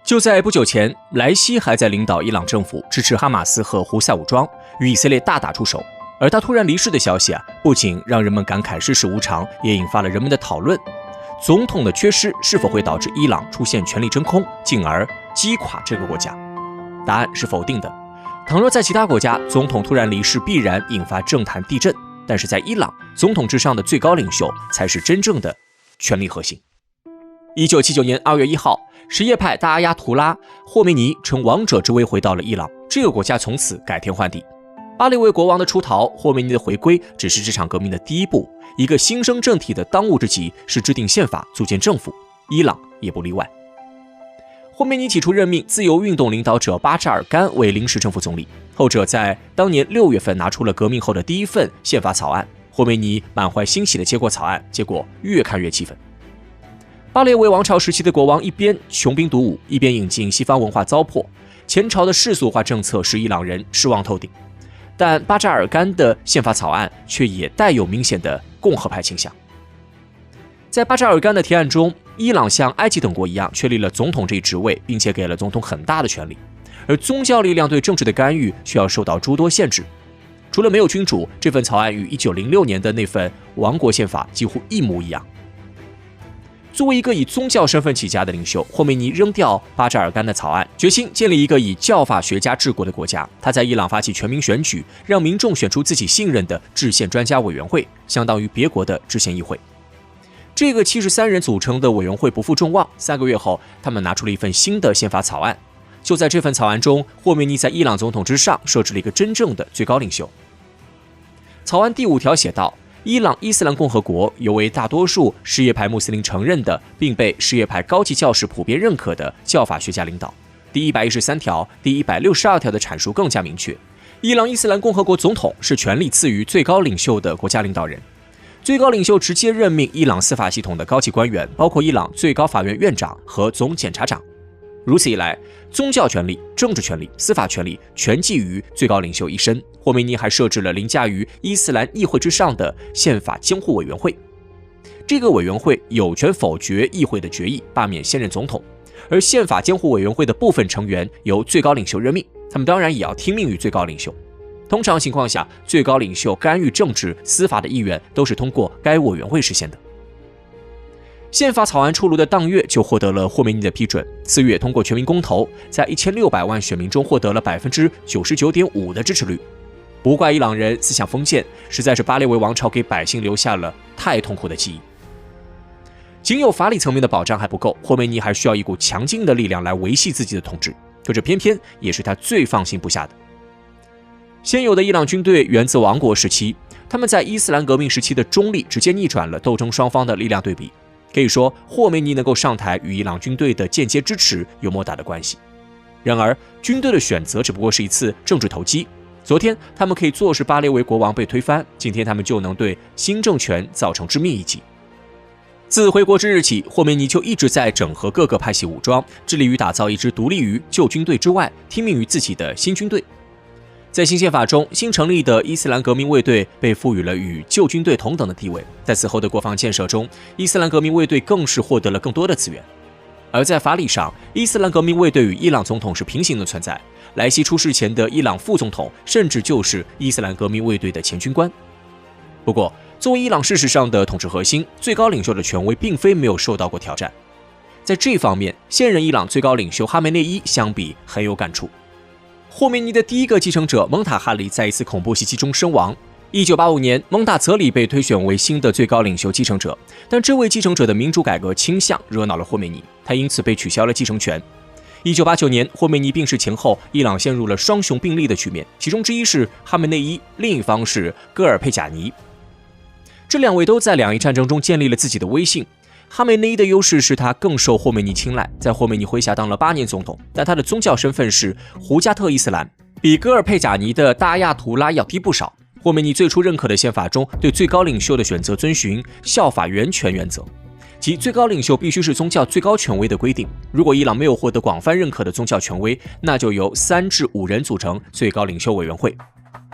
就在不久前，莱西还在领导伊朗政府支持哈马斯和胡塞武装，与以色列大打出手。而他突然离世的消息不仅让人们感慨世事无常，也引发了人们的讨论：总统的缺失是否会导致伊朗出现权力真空，进而击垮这个国家？答案是否定的。倘若在其他国家，总统突然离世必然引发政坛地震，但是在伊朗，总统之上的最高领袖才是真正的权力核心。1979年2月1号，什叶派大阿亚图拉霍梅尼乘王者之威回到了伊朗，这个国家从此改天换地。巴列维国王的出逃，霍梅尼的回归只是这场革命的第一步。一个新生政体的当务之急是制定宪法、组建政府，伊朗也不例外。霍梅尼起初任命自由运动领导者巴扎尔干为临时政府总理，后者在当年6月份拿出了革命后的第一份宪法草案。霍梅尼满怀欣喜地接过草案，结果越看越气愤。巴列维王朝时期的国王一边穷兵黩武，一边引进西方文化糟粕，前朝的世俗化政策使伊朗人失望透顶。但巴扎尔干的宪法草案却也带有明显的共和派倾向。在巴扎尔干的提案中，伊朗像埃及等国一样确立了总统这一职位，并且给了总统很大的权力，而宗教力量对政治的干预需要受到诸多限制。除了没有君主，这份草案与1906年的那份王国宪法几乎一模一样。作为一个以宗教身份起家的领袖，霍梅尼扔掉巴扎尔干的草案，决心建立一个以教法学家治国的国家。他在伊朗发起全民选举，让民众选出自己信任的制宪专家委员会，相当于别国的制宪议会。这个73人组成的委员会不负众望，3个月后，他们拿出了一份新的宪法草案。就在这份草案中，霍梅尼在伊朗总统之上设置了一个真正的最高领袖。草案第5条写道：伊朗伊斯兰共和国由为大多数什叶派穆斯林承认的，并被什叶派高级教士普遍认可的教法学家领导。第113条、第162条的阐述更加明确：伊朗伊斯兰共和国总统是权力次于最高领袖的国家领导人。最高领袖直接任命伊朗司法系统的高级官员，包括伊朗最高法院院长和总检察长。如此一来，宗教权力、政治权力、司法权力全寄于最高领袖一身。霍梅尼还设置了凌驾于伊斯兰议会之上的宪法监护委员会，这个委员会有权否决议会的决议，罢免现任总统。而宪法监护委员会的部分成员由最高领袖任命，他们当然也要听命于最高领袖。通常情况下，最高领袖干预政治、司法的意愿都是通过该委员会实现的。宪法草案出炉的当月就获得了霍梅尼的批准，4月通过全民公投，在1600万选民中获得了 99.5% 的支持率。不怪伊朗人思想封建，实在是巴列维王朝给百姓留下了太痛苦的记忆。仅有法理层面的保障还不够，霍梅尼还需要一股强劲的力量来维系自己的统治，可这偏偏也是他最放心不下的。现有的伊朗军队源自王国时期，他们在伊斯兰革命时期的中立直接逆转了斗争双方的力量对比。可以说，霍梅尼能够上台与伊朗军队的间接支持有莫大的关系。然而，军队的选择只不过是一次政治投机。昨天他们可以坐视巴列维国王被推翻，今天他们就能对新政权造成致命一击。自回国之日起，霍梅尼就一直在整合各个派系武装，致力于打造一支独立于旧军队之外、听命于自己的新军队。在新宪法中，新成立的伊斯兰革命卫队被赋予了与旧军队同等的地位。在此后的国防建设中，伊斯兰革命卫队更是获得了更多的资源。而在法理上，伊斯兰革命卫队与伊朗总统是平行的存在。莱西出事前的伊朗副总统甚至就是伊斯兰革命卫队的前军官。不过，作为伊朗事实上的统治核心，最高领袖的权威并非没有受到过挑战。在这方面，现任伊朗最高领袖哈梅内伊相比很有感触。霍梅尼的第一个继承者蒙塔哈里在一次恐怖袭击中身亡。1985年，蒙塔泽里被推选为新的最高领袖继承者，但这位继承者的民主改革倾向惹恼了霍梅尼，他因此被取消了继承权。1989年，霍梅尼病逝前后，伊朗陷入了双雄并立的局面，其中之一是哈梅内伊，另一方是戈尔佩贾尼。这两位都在两伊战争中建立了自己的威信。哈梅内伊的优势是他更受霍梅尼青睐，在霍梅尼麾下当了8年总统，但他的宗教身份是胡加特伊斯兰，比戈尔佩贾尼的大亚图拉要低不少。霍梅尼最初认可的宪法中对最高领袖的选择遵循效法源权原则，即最高领袖必须是宗教最高权威的规定。如果伊朗没有获得广泛认可的宗教权威，那就由3至5人组成最高领袖委员会。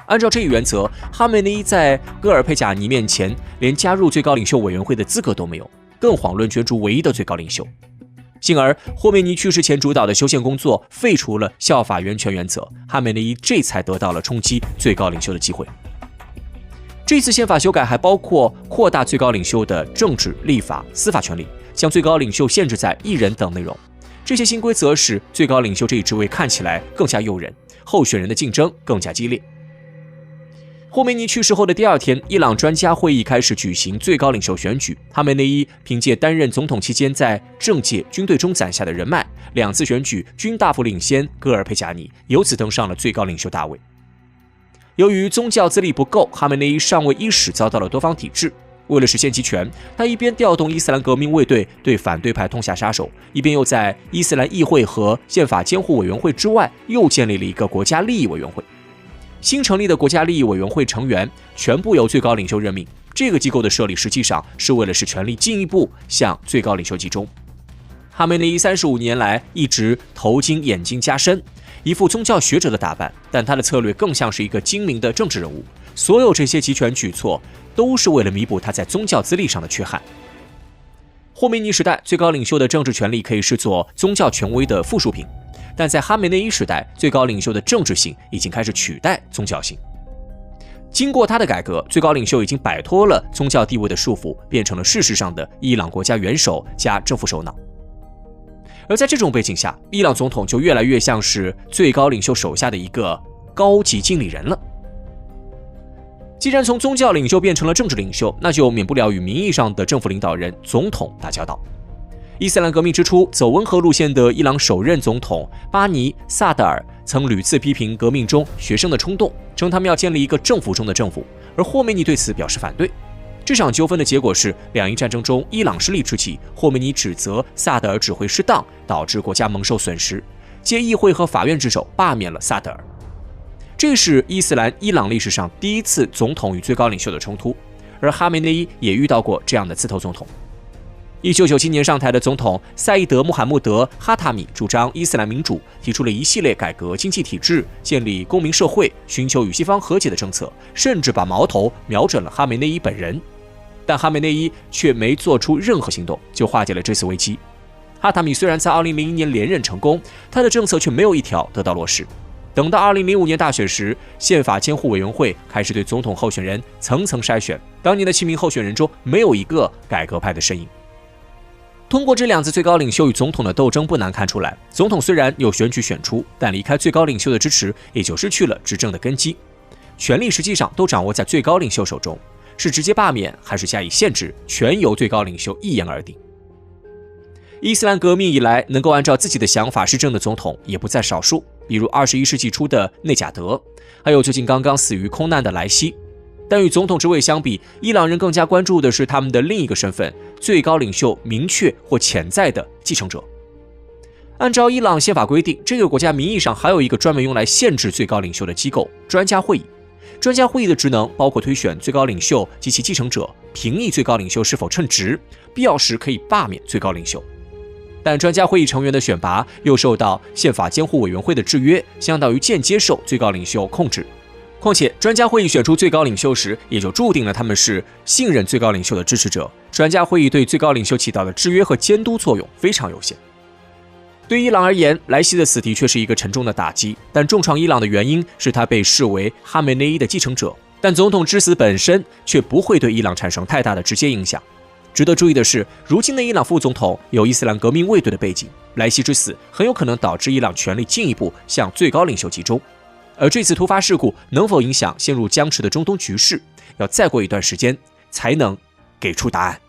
按照这一原则，哈梅内伊在戈尔佩贾尼面前连加入最高领袖委员会的资格都没有，更遑论角逐唯一的最高领袖。幸而霍梅尼去世前主导的修宪工作废除了效法源权原则，哈梅内伊这才得到了冲击最高领袖的机会。这次宪法修改还包括扩大最高领袖的政治、立法、司法权利，将最高领袖限制在1人等内容。这些新规则使最高领袖这一职位看起来更加诱人，候选人的竞争更加激烈。霍梅尼去世后的第2天，伊朗专家会议开始举行最高领袖选举。哈梅内伊凭借担任总统期间在政界、军队中攒下的人脉，2次选举均大幅领先戈尔佩贾尼，由此登上了最高领袖大位。由于宗教资历不够，哈梅内伊上位伊始遭到了多方抵制。为了实现集权，他一边调动伊斯兰革命卫队对反对派痛下杀手，一边又在伊斯兰议会和宪法监护委员会之外又建立了一个国家利益委员会。新成立的国家利益委员会成员全部由最高领袖任命，这个机构的设立实际上是为了使权力进一步向最高领袖集中。哈梅内伊35年来一直头巾眼睛加深，一副宗教学者的打扮，但他的策略更像是一个精明的政治人物。所有这些集权举措都是为了弥补他在宗教资历上的缺憾。霍梅尼时代，最高领袖的政治权力可以视作宗教权威的附属品，但在哈梅内伊时代，最高领袖的政治性已经开始取代宗教性。经过他的改革，最高领袖已经摆脱了宗教地位的束缚，变成了事实上的伊朗国家元首加政府首脑。而在这种背景下，伊朗总统就越来越像是最高领袖手下的一个高级经理人了。既然从宗教领袖变成了政治领袖，那就免不了与名义上的政府领导人总统打交道。伊斯兰革命之初，走温和路线的伊朗首任总统巴尼·萨德尔曾屡次批评革命中学生的冲动，称他们要建立一个政府中的政府，而霍梅尼对此表示反对。这场纠纷的结果是，两伊战争中伊朗失利之际，霍梅尼指责萨德尔指挥失当，导致国家蒙受损失，借议会和法院之手罢免了萨德尔。这是伊斯兰伊朗历史上第一次总统与最高领袖的冲突，而哈梅内伊也遇到过这样的刺头总统。1997年上台的总统赛义德·穆罕默德·哈塔米主张伊斯兰民主，提出了一系列改革经济体制、建立公民社会、寻求与西方和解的政策，甚至把矛头瞄准了哈梅内伊本人。但哈梅内伊却没做出任何行动，就化解了这次危机。哈塔米虽然在2001年连任成功，他的政策却没有一条得到落实。等到2005年大选时，宪法监护委员会开始对总统候选人层层筛选，当年的7名候选人中没有一个改革派的身影。通过这2次最高领袖与总统的斗争，不难看出来，总统虽然有选举选出，但离开最高领袖的支持，也就失去了执政的根基。权力实际上都掌握在最高领袖手中，是直接罢免还是加以限制，全由最高领袖一言而定。伊斯兰革命以来，能够按照自己的想法施政的总统也不在少数，比如21世纪初的内贾德，还有最近刚刚死于空难的莱西。但与总统之位相比，伊朗人更加关注的是他们的另一个身份——最高领袖明确或潜在的继承者。按照伊朗宪法规定，这个国家名义上还有一个专门用来限制最高领袖的机构——专家会议。专家会议的职能包括推选最高领袖及其继承者，评议最高领袖是否称职，必要时可以罢免最高领袖。但专家会议成员的选拔又受到宪法监护委员会的制约，相当于间接受最高领袖控制。况且，专家会议选出最高领袖时，也就注定了他们是信任最高领袖的支持者。专家会议对最高领袖起到的制约和监督作用非常有限。对伊朗而言，莱西的死的确是一个沉重的打击，但重创伊朗的原因是他被视为哈梅内伊的继承者。但总统之死本身却不会对伊朗产生太大的直接影响。值得注意的是，如今的伊朗副总统有伊斯兰革命卫队的背景，莱西之死很有可能导致伊朗权力进一步向最高领袖集中。而这次突发事故能否影响陷入僵持的中东局势，要再过一段时间才能给出答案。